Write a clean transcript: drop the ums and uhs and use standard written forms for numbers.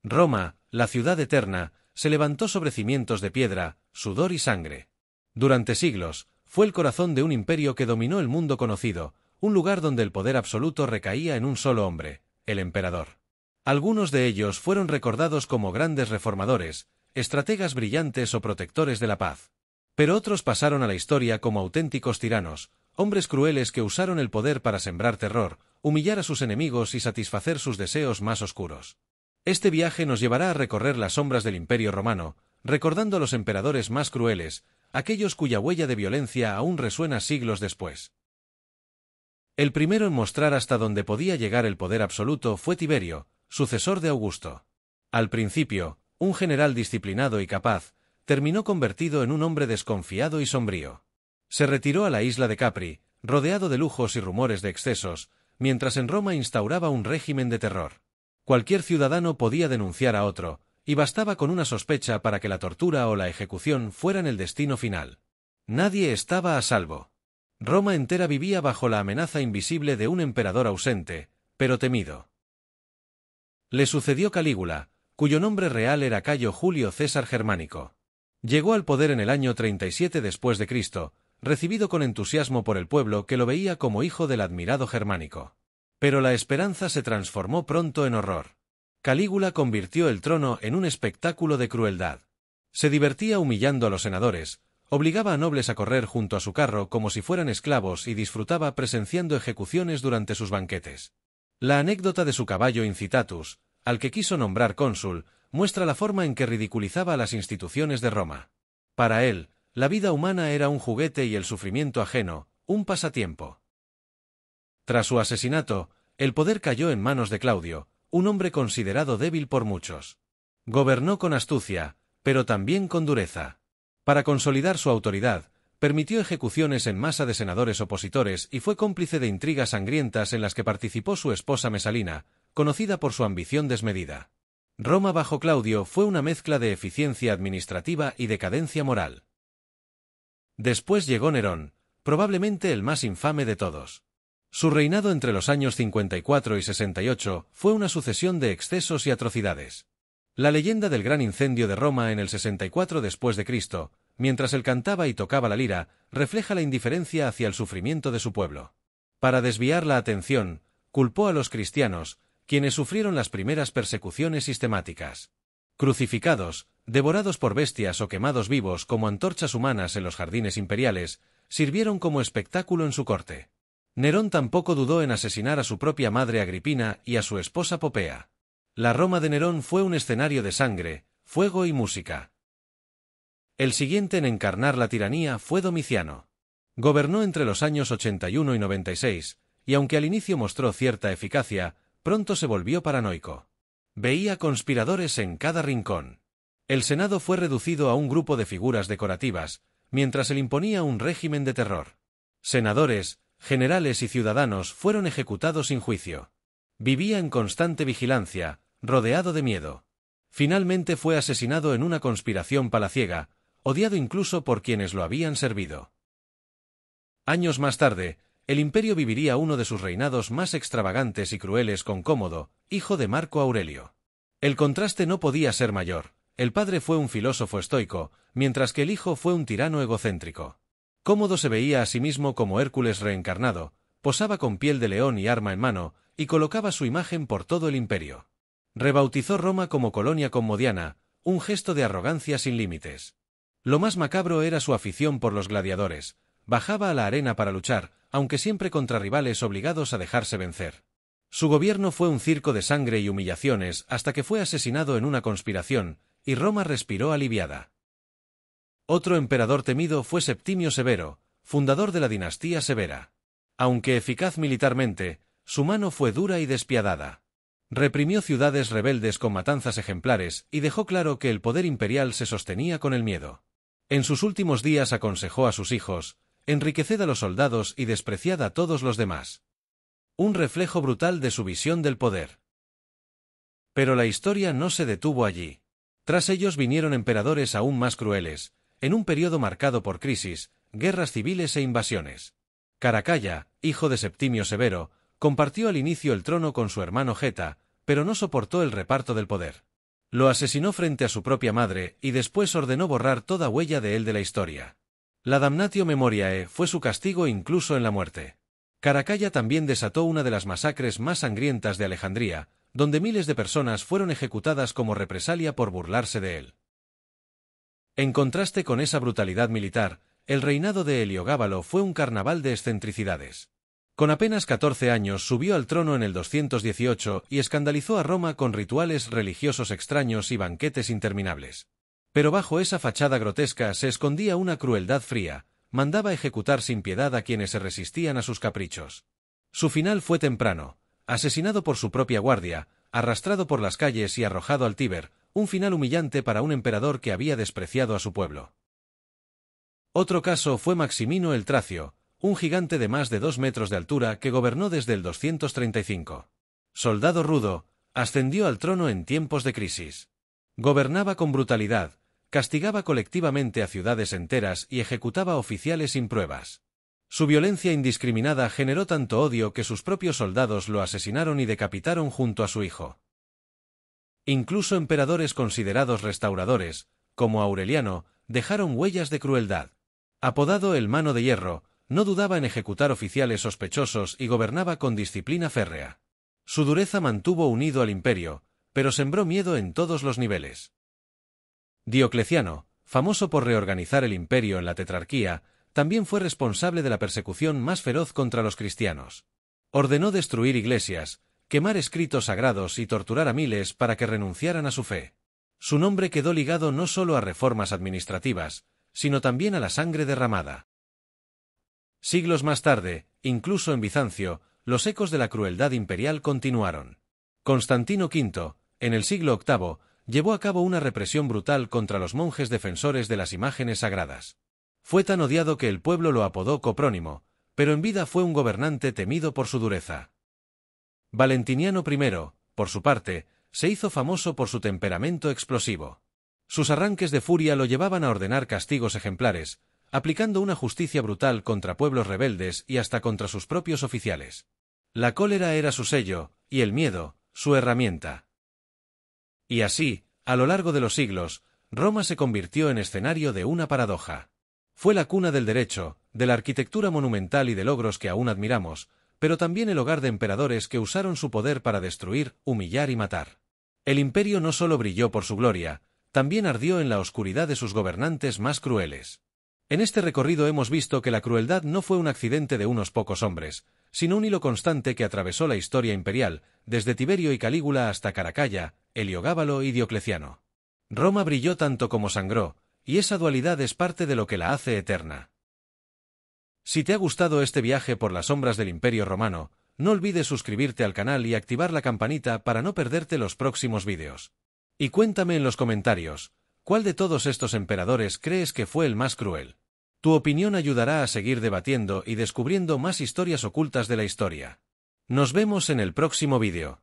Roma, la ciudad eterna, se levantó sobre cimientos de piedra, sudor y sangre. Durante siglos, fue el corazón de un imperio que dominó el mundo conocido, un lugar donde el poder absoluto recaía en un solo hombre, el emperador. Algunos de ellos fueron recordados como grandes reformadores, estrategas brillantes o protectores de la paz. Pero otros pasaron a la historia como auténticos tiranos, hombres crueles que usaron el poder para sembrar terror, humillar a sus enemigos y satisfacer sus deseos más oscuros. Este viaje nos llevará a recorrer las sombras del Imperio Romano, recordando a los emperadores más crueles, aquellos cuya huella de violencia aún resuena siglos después. El primero en mostrar hasta dónde podía llegar el poder absoluto fue Tiberio, sucesor de Augusto. Al principio, un general disciplinado y capaz, terminó convertido en un hombre desconfiado y sombrío. Se retiró a la isla de Capri, rodeado de lujos y rumores de excesos, mientras en Roma instauraba un régimen de terror. Cualquier ciudadano podía denunciar a otro, y bastaba con una sospecha para que la tortura o la ejecución fueran el destino final. Nadie estaba a salvo. Roma entera vivía bajo la amenaza invisible de un emperador ausente, pero temido. Le sucedió Calígula, cuyo nombre real era Cayo Julio César Germánico. Llegó al poder en el año 37 después de Cristo, recibido con entusiasmo por el pueblo que lo veía como hijo del admirado Germánico. Pero la esperanza se transformó pronto en horror. Calígula convirtió el trono en un espectáculo de crueldad. Se divertía humillando a los senadores, obligaba a nobles a correr junto a su carro como si fueran esclavos y disfrutaba presenciando ejecuciones durante sus banquetes. La anécdota de su caballo Incitatus, al que quiso nombrar cónsul, muestra la forma en que ridiculizaba a las instituciones de Roma. Para él, la vida humana era un juguete y el sufrimiento ajeno, un pasatiempo. Tras su asesinato, el poder cayó en manos de Claudio, un hombre considerado débil por muchos. Gobernó con astucia, pero también con dureza. Para consolidar su autoridad, permitió ejecuciones en masa de senadores opositores y fue cómplice de intrigas sangrientas en las que participó su esposa Mesalina, conocida por su ambición desmedida. Roma bajo Claudio fue una mezcla de eficiencia administrativa y decadencia moral. Después llegó Nerón, probablemente el más infame de todos. Su reinado entre los años 54 y 68 fue una sucesión de excesos y atrocidades. La leyenda del gran incendio de Roma en el 64 después de Cristo, mientras él cantaba y tocaba la lira, refleja la indiferencia hacia el sufrimiento de su pueblo. Para desviar la atención, culpó a los cristianos, quienes sufrieron las primeras persecuciones sistemáticas. Crucificados, devorados por bestias o quemados vivos como antorchas humanas en los jardines imperiales, sirvieron como espectáculo en su corte. Nerón tampoco dudó en asesinar a su propia madre Agripina y a su esposa Popea. La Roma de Nerón fue un escenario de sangre, fuego y música. El siguiente en encarnar la tiranía fue Domiciano. Gobernó entre los años 81 y 96, y aunque al inicio mostró cierta eficacia, pronto se volvió paranoico. Veía conspiradores en cada rincón. El Senado fue reducido a un grupo de figuras decorativas, mientras él imponía un régimen de terror. Senadores, generales y ciudadanos fueron ejecutados sin juicio. Vivía en constante vigilancia, rodeado de miedo. Finalmente fue asesinado en una conspiración palaciega, odiado incluso por quienes lo habían servido. Años más tarde, el imperio viviría uno de sus reinados más extravagantes y crueles con Cómodo, hijo de Marco Aurelio. El contraste no podía ser mayor. El padre fue un filósofo estoico, mientras que el hijo fue un tirano egocéntrico. Cómodo se veía a sí mismo como Hércules reencarnado, posaba con piel de león y arma en mano, y colocaba su imagen por todo el imperio. Rebautizó Roma como colonia commodiana, un gesto de arrogancia sin límites. Lo más macabro era su afición por los gladiadores. Bajaba a la arena para luchar, aunque siempre contra rivales obligados a dejarse vencer. Su gobierno fue un circo de sangre y humillaciones hasta que fue asesinado en una conspiración, y Roma respiró aliviada. Otro emperador temido fue Septimio Severo, fundador de la dinastía Severa. Aunque eficaz militarmente, su mano fue dura y despiadada. Reprimió ciudades rebeldes con matanzas ejemplares y dejó claro que el poder imperial se sostenía con el miedo. En sus últimos días aconsejó a sus hijos: enriqueced a los soldados y despreciad a todos los demás. Un reflejo brutal de su visión del poder. Pero la historia no se detuvo allí. Tras ellos vinieron emperadores aún más crueles, en un periodo marcado por crisis, guerras civiles e invasiones. Caracalla, hijo de Septimio Severo, compartió al inicio el trono con su hermano Geta, pero no soportó el reparto del poder. Lo asesinó frente a su propia madre y después ordenó borrar toda huella de él de la historia. La damnatio memoriae fue su castigo incluso en la muerte. Caracalla también desató una de las masacres más sangrientas de Alejandría, donde miles de personas fueron ejecutadas como represalia por burlarse de él. En contraste con esa brutalidad militar, el reinado de Heliogábalo fue un carnaval de excentricidades. Con apenas 14 años subió al trono en el 218 y escandalizó a Roma con rituales religiosos extraños y banquetes interminables. Pero bajo esa fachada grotesca se escondía una crueldad fría, mandaba ejecutar sin piedad a quienes se resistían a sus caprichos. Su final fue temprano, asesinado por su propia guardia, arrastrado por las calles y arrojado al Tíber, un final humillante para un emperador que había despreciado a su pueblo. Otro caso fue Maximino el Tracio, un gigante de más de 2 metros de altura que gobernó desde el 235. Soldado rudo, ascendió al trono en tiempos de crisis. Gobernaba con brutalidad, castigaba colectivamente a ciudades enteras y ejecutaba oficiales sin pruebas. Su violencia indiscriminada generó tanto odio que sus propios soldados lo asesinaron y decapitaron junto a su hijo. Incluso emperadores considerados restauradores, como Aureliano, dejaron huellas de crueldad. Apodado el Mano de Hierro, no dudaba en ejecutar oficiales sospechosos y gobernaba con disciplina férrea. Su dureza mantuvo unido al imperio, pero sembró miedo en todos los niveles. Diocleciano, famoso por reorganizar el imperio en la tetrarquía, también fue responsable de la persecución más feroz contra los cristianos. Ordenó destruir iglesias, quemar escritos sagrados y torturar a miles para que renunciaran a su fe. Su nombre quedó ligado no solo a reformas administrativas, sino también a la sangre derramada. Siglos más tarde, incluso en Bizancio, los ecos de la crueldad imperial continuaron. Constantino V, en el siglo VIII, llevó a cabo una represión brutal contra los monjes defensores de las imágenes sagradas. Fue tan odiado que el pueblo lo apodó Coprónimo, pero en vida fue un gobernante temido por su dureza. Valentiniano I, por su parte, se hizo famoso por su temperamento explosivo. Sus arranques de furia lo llevaban a ordenar castigos ejemplares, aplicando una justicia brutal contra pueblos rebeldes y hasta contra sus propios oficiales. La cólera era su sello, y el miedo, su herramienta. Y así, a lo largo de los siglos, Roma se convirtió en escenario de una paradoja. Fue la cuna del derecho, de la arquitectura monumental y de logros que aún admiramos, pero también el hogar de emperadores que usaron su poder para destruir, humillar y matar. El imperio no solo brilló por su gloria, también ardió en la oscuridad de sus gobernantes más crueles. En este recorrido hemos visto que la crueldad no fue un accidente de unos pocos hombres, sino un hilo constante que atravesó la historia imperial, desde Tiberio y Calígula hasta Caracalla, Heliogábalo y Diocleciano. Roma brilló tanto como sangró, y esa dualidad es parte de lo que la hace eterna. Si te ha gustado este viaje por las sombras del Imperio Romano, no olvides suscribirte al canal y activar la campanita para no perderte los próximos vídeos. Y cuéntame en los comentarios, ¿cuál de todos estos emperadores crees que fue el más cruel? Tu opinión ayudará a seguir debatiendo y descubriendo más historias ocultas de la historia. Nos vemos en el próximo vídeo.